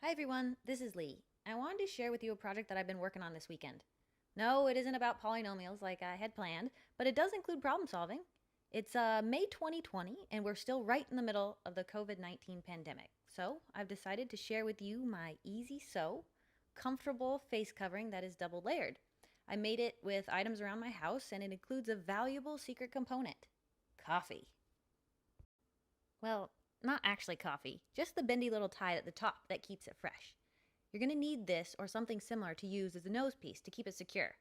Hi everyone, this is Lee. I wanted to share with you a project that I've been working on this weekend. No, it isn't about polynomials like I had planned, but it does include problem solving. It's May 2020, and we're still right in the middle of the COVID-19 pandemic. So I've decided to share with you my Easy Sew, comfortable face covering that is double layered. I made it with items around my house, and it includes a valuable secret component, coffee. Well, not actually coffee, just the bendy little tie at the top that keeps it fresh. You're going to need this or something similar to use as a nose piece to keep it secure.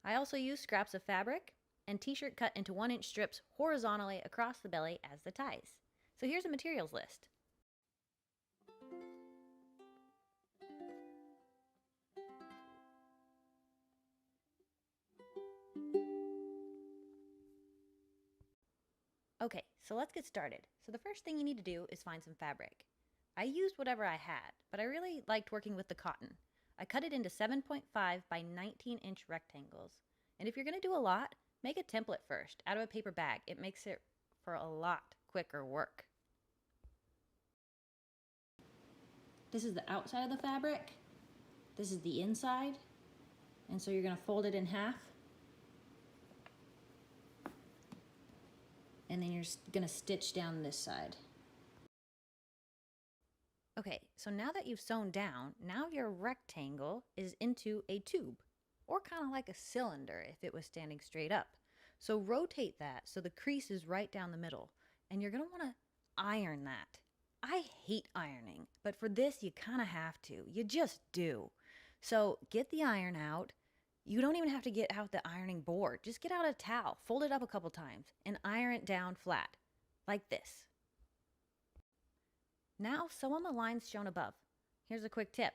I also use scraps of fabric and t-shirt cut into 1-inch strips horizontally across the belly as the ties. So here's a materials list. Okay, so let's get started. So the first thing you need to do is find some fabric. I used whatever I had, but I really liked working with the cotton. I cut it into 7.5 by 19-inch rectangles. And if you're going to do a lot, make a template first out of a paper bag. It makes it for a lot quicker work. This is the outside of the fabric. This is the inside. And so you're going to fold it in half. And then you're going to stitch down this side. Okay, so now that you've sewn down, now your rectangle is into a tube, or kind of like a cylinder if it was standing straight up. So rotate that so the crease is right down the middle, and you're going to want to iron that. I hate ironing, but for this you kind of have to. You just do. So get the iron out. You don't even have to get out the ironing board. Just get out a towel, fold it up a couple times, and iron it down flat, like this. Now sew on the lines shown above. Here's a quick tip.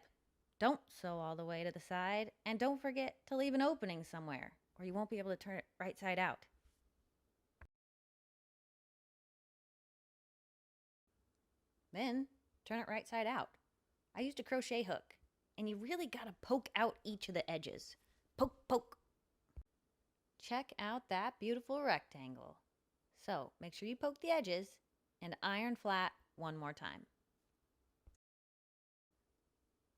Don't sew all the way to the side, and don't forget to leave an opening somewhere, or you won't be able to turn it right side out. Then, turn it right side out. I used a crochet hook, and you really gotta poke out each of the edges. Poke, poke. Check out that beautiful rectangle. So, make sure you poke the edges and iron flat one more time.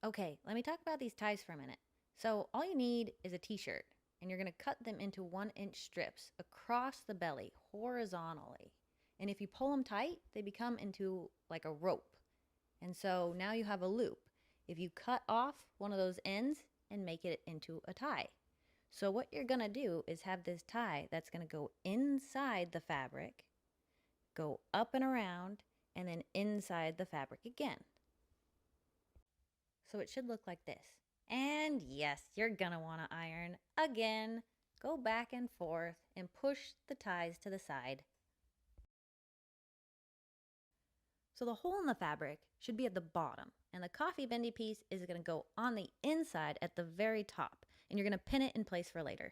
Okay, let me talk about these ties for a minute. So all you need is a t-shirt, and you're going to cut them into 1-inch strips across the belly horizontally. And if you pull them tight, they become into like a rope. And so now you have a loop. If you cut off one of those ends and make it into a tie. So what you're going to do is have this tie that's going to go inside the fabric, go up and around, and then inside the fabric again. So it should look like this. And yes, you're gonna wanna iron again. Go back and forth and push the ties to the side. So the hole in the fabric should be at the bottom, and the coffee bendy piece is gonna go on the inside at the very top, and you're gonna pin it in place for later.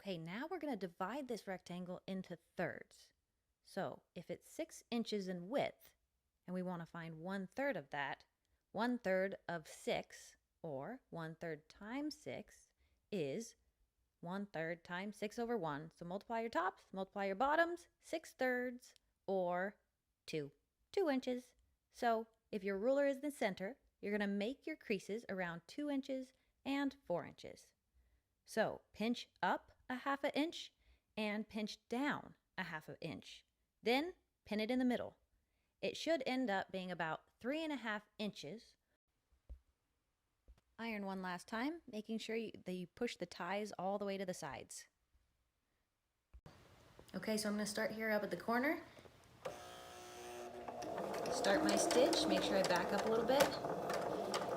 Okay, now we're gonna divide this rectangle into thirds. So if it's 6 inches in width, and we wanna find 1/3 of that, 1/3 of 6, or 1/3 times 6, is 1/3 times 6 over 1. So multiply your tops, multiply your bottoms, 6/3, or 2 inches. So if your ruler is in the center, you're going to make your creases around 2 inches and 4 inches. So pinch up a 1/2 inch and pinch down a 1/2 inch. Then pin it in the middle. It should end up being about 3.5 inches. Iron one last time, making sure that you push the ties all the way to the sides. Okay, so I'm going to start here up at the corner. Start my stitch, make sure I back up a little bit.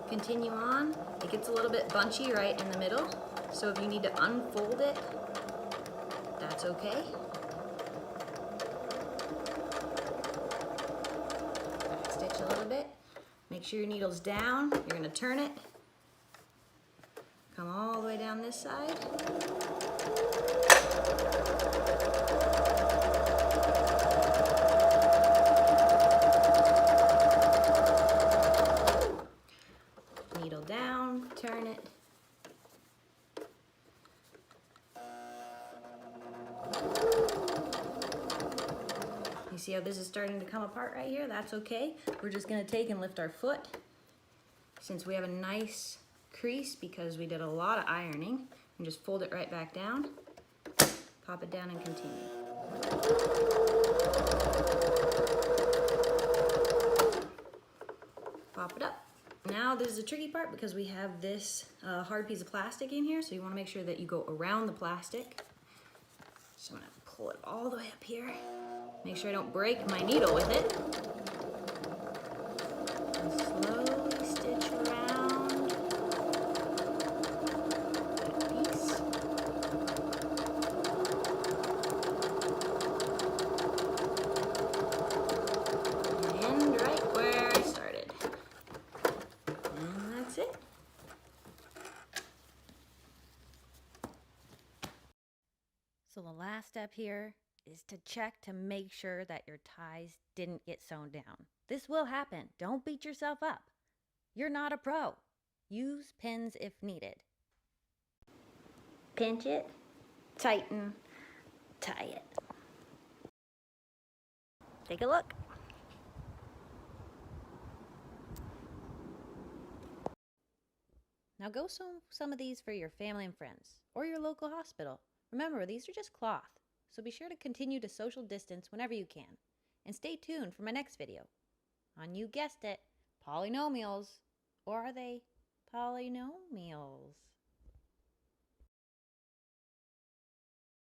Continue on. It gets a little bit bunchy right in the middle, so if you need to unfold it, that's okay. A little bit. Make sure your needle's down. You're going to turn it. Come all the way down this side. Needle down, turn it. You see how this is starting to come apart right here? That's okay. We're just gonna take and lift our foot. Since we have a nice crease because we did a lot of ironing, and just fold it right back down, pop it down and continue. Pop it up. Now this is the tricky part because we have this hard piece of plastic in here, so you want to make sure that you go around the plastic. So I'm going to pull it all the way up here. Make sure I don't break my needle with it. And slowly stitch around that piece. And right where I started. And that's it. So the last step here is to check to make sure that your ties didn't get sewn down. This will happen. Don't beat yourself up. You're not a pro. Use pins if needed. Pinch it, tighten, tie it. Take a look. Now go sew some of these for your family and friends or your local hospital. Remember, these are just cloth, so be sure to continue to social distance whenever you can. And stay tuned for my next video on, you guessed it, polynomials. Or are they polynomials?